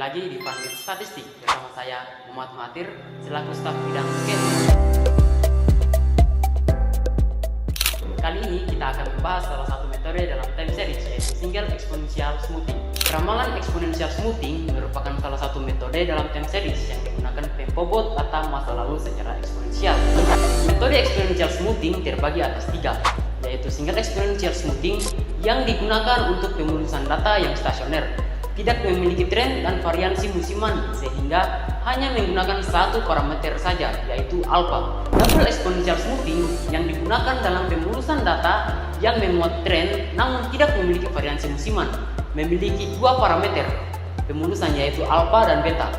lagi di Panit Statistik bersama saya Muhammad Matir selaku staf bidang UGM. Kali ini kita akan membahas salah satu metode dalam time series yaitu single exponential smoothing. Ramalan exponential smoothing merupakan salah satu metode dalam time series yang menggunakan pembobot data masa lalu secara eksponensial. Metode exponential smoothing terbagi atas tiga, yaitu single exponential smoothing yang digunakan untuk pemulusan data yang stasioner, tidak memiliki tren dan variansi musiman sehingga hanya menggunakan satu parameter saja yaitu alpha. Double exponential smoothing yang digunakan dalam pemulusan data yang memuat tren namun tidak memiliki variansi musiman, memiliki dua parameter pemulusan yaitu alpha dan beta.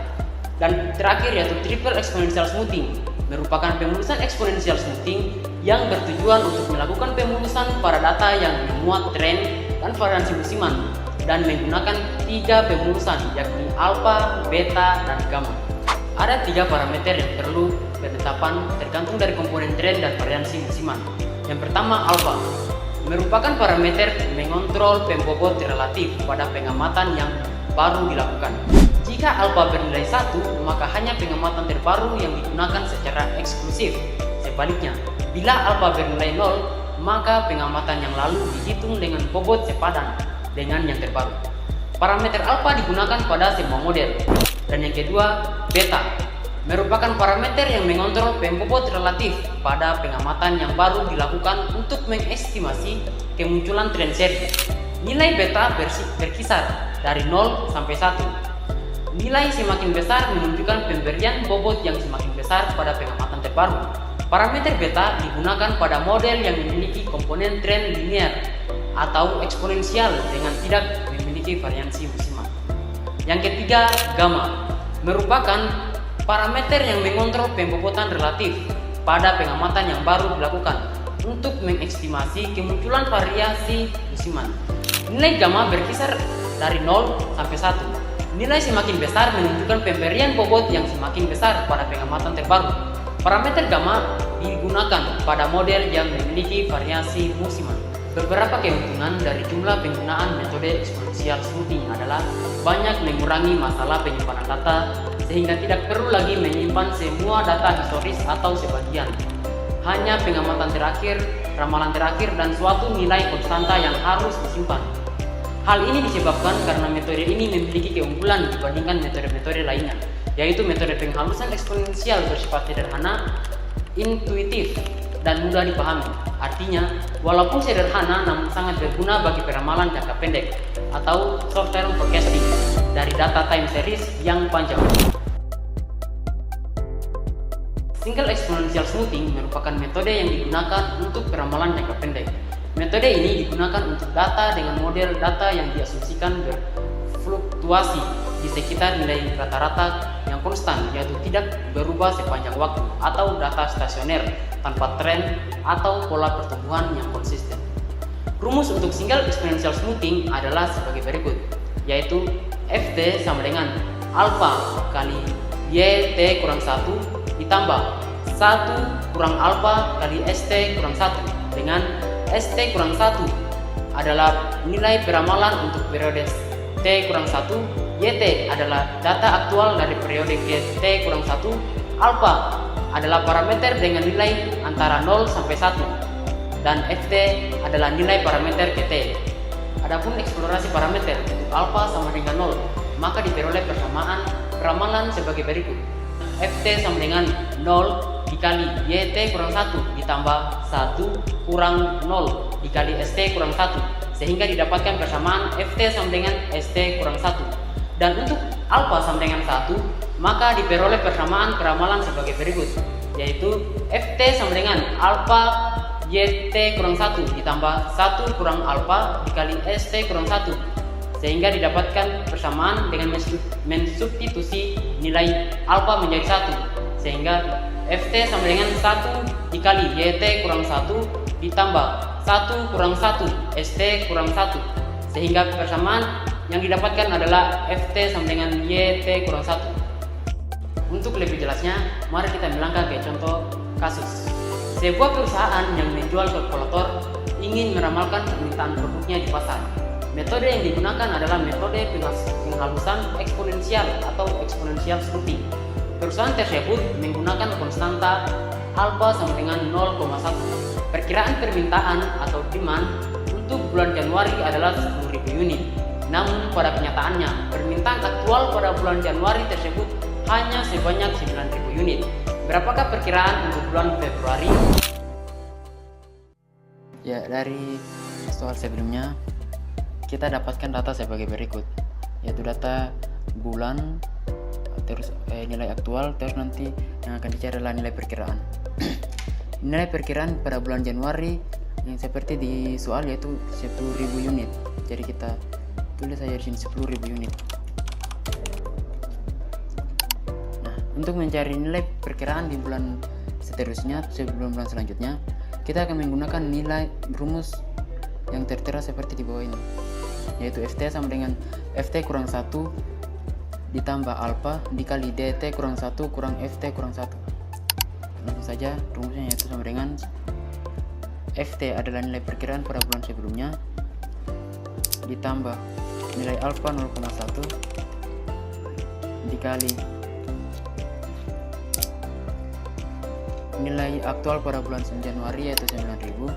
Dan terakhir yaitu triple exponential smoothing merupakan pemulusan exponential smoothing yang bertujuan untuk melakukan pemulusan pada data yang memuat tren dan variansi musiman dan menggunakan tiga pemulusan yakni alpha, beta, dan gamma. Ada tiga parameter yang perlu penetapan tergantung dari komponen tren dan variansi musiman. Yang pertama, alpha merupakan parameter mengontrol pembobot relatif pada pengamatan yang baru dilakukan. Jika alpha bernilai 1, maka hanya pengamatan terbaru yang digunakan secara eksklusif. Sebaliknya, bila alpha bernilai 0, maka pengamatan yang lalu dihitung dengan bobot sepadan dengan yang terbaru. Parameter alpha digunakan pada semua model. Dan yang kedua, beta merupakan parameter yang mengontrol pembobot relatif pada pengamatan yang baru dilakukan untuk mengestimasi kemunculan tren seri. Nilai beta berkisar dari 0 sampai 1. Nilai semakin besar menunjukkan pemberian bobot yang semakin besar pada pengamatan terbaru. Parameter beta digunakan pada model yang memiliki komponen tren linear atau eksponensial dengan tidak memiliki variansi musiman. Yang ketiga, gamma merupakan parameter yang mengontrol pembobotan relatif pada pengamatan yang baru dilakukan untuk mengestimasi kemunculan variasi musiman. Nilai gamma berkisar dari 0 sampai 1. Nilai semakin besar menunjukkan pemberian bobot yang semakin besar pada pengamatan terbaru. Parameter gamma digunakan pada model yang memiliki variasi musiman. Beberapa keuntungan dari jumlah penggunaan metode exponential smoothing adalah banyak mengurangi masalah penyimpanan data sehingga tidak perlu lagi menyimpan semua data historis atau sebagian. Hanya pengamatan terakhir, ramalan terakhir, dan suatu nilai konstanta yang harus disimpan. Hal ini disebabkan karena metode ini memiliki keunggulan dibandingkan metode-metode lainnya, yaitu metode penghalusan eksponensial bersifat sederhana, intuitif, dan mudah dipahami. Artinya, walaupun sederhana namun sangat berguna bagi peramalan jangka pendek atau short term forecasting dari data time series yang panjang. Single exponential smoothing merupakan metode yang digunakan untuk peramalan jangka pendek. Metode ini digunakan untuk data dengan model data yang diasumsikan berfluktuasi di sekitar nilai rata-rata yang konstan, yaitu tidak berubah sepanjang waktu, atau data stasioner tanpa tren atau pola pertumbuhan yang konsisten. Rumus untuk single exponential smoothing adalah sebagai berikut, yaitu Ft sama dengan alpha kali Yt kurang 1 ditambah 1 kurang alpha kali St kurang 1 dengan St kurang 1 adalah nilai peramalan untuk periode T kurang 1, Yt adalah data aktual dari periode T kurang 1, alpha adalah parameter dengan nilai antara 0 sampai 1, dan Ft adalah nilai parameter Kt. Adapun eksplorasi parameter untuk alpha sama dengan 0, maka diperoleh persamaan peramalan sebagai berikut. Ft sama dengan 0 dikali Yt kurang 1 ditambah 1 kurang 0 dikali St kurang 1 sehingga didapatkan persamaan Ft sama dengan St kurang 1. Dan untuk alpha sama dengan 1 maka diperoleh persamaan peramalan sebagai berikut, yaitu Ft sama dengan alpha Yt kurang 1 ditambah 1 kurang alpha dikali St kurang 1 sehingga didapatkan persamaan dengan mensubstitusi nilai alpha menjadi 1 sehingga Ft sama dengan 1 dikali Yt kurang 1 ditambah 1 kurang 1 St kurang 1 sehingga persamaan yang didapatkan adalah Ft sama dengan Yt kurang 1. Untuk lebih jelasnya, mari kita melangkah ke contoh kasus. Sebuah perusahaan yang menjual kalkulator ingin meramalkan permintaan produknya di pasar. Metode yang digunakan adalah metode penghalusan eksponensial atau eksponensial smoothing. Perusahaan tersebut menggunakan konstanta alfa sama dengan 0,1. Perkiraan permintaan atau demand untuk bulan Januari adalah 10.000 unit. Namun pada kenyataannya, permintaan aktual pada bulan Januari tersebut hanya sebanyak 9.000 unit. Berapakah perkiraan untuk bulan Februari? Ya, dari soal sebelumnya kita dapatkan data sebagai berikut, yaitu data bulan, terus nilai aktual, terus nanti yang akan dicari adalah nilai perkiraan. Nilai perkiraan pada bulan Januari yang seperti di soal yaitu 10.000 unit. Jadi kita tulis saja di sini 10.000 unit. Nah, untuk mencari nilai perkiraan di bulan seterusnya, sebelum bulan selanjutnya, kita akan menggunakan nilai rumus yang tertera seperti di bawah ini, yaitu FT sama dengan FT kurang 1 ditambah alfa dikali DT kurang 1 kurang FT kurang 1. Langsung saja rumusnya, yaitu sama dengan FT adalah nilai perkiraan pada bulan sebelumnya ditambah nilai alfa 0,1 dikali nilai aktual pada bulan Januari yaitu 9.000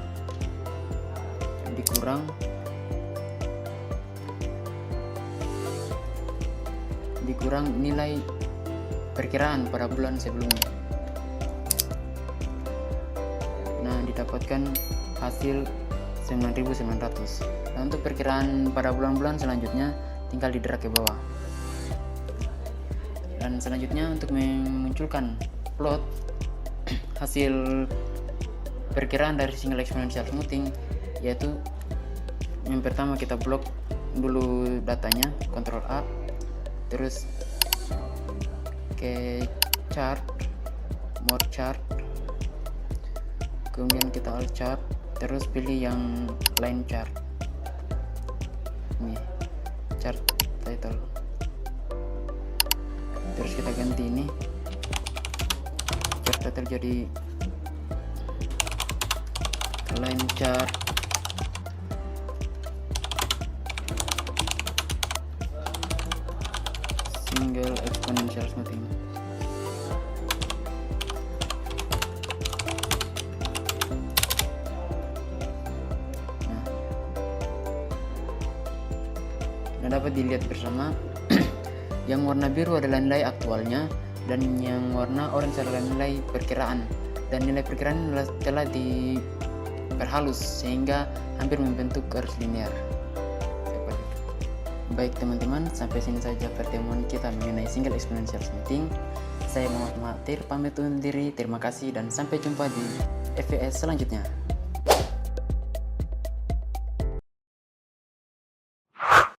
dikurang nilai perkiraan pada bulan sebelumnya. Nah, didapatkan hasil 9.900. Nah, untuk perkiraan pada bulan-bulan selanjutnya tinggal didrag ke bawah. Dan selanjutnya untuk memunculkan plot hasil perkiraan dari single exponential smoothing, yaitu yang pertama kita blok dulu datanya, Ctrl A, terus ke chart, more chart, kemudian kita alt chart, terus pilih yang line chart, ini chart title, terus kita ganti ini chart title jadi line chart single exponential smoothing. Nah, dapat dilihat bersama yang warna biru adalah nilai aktualnya dan yang warna orange adalah nilai perkiraan, dan nilai perkiraan telah diperhalus sehingga hampir membentuk garis linear. Baik teman-teman, sampai sini saja pertemuan kita mengenai single exponential smoothing. Saya Muhammad Mahathir pamit undur diri. Terima kasih dan sampai jumpa di FVS selanjutnya.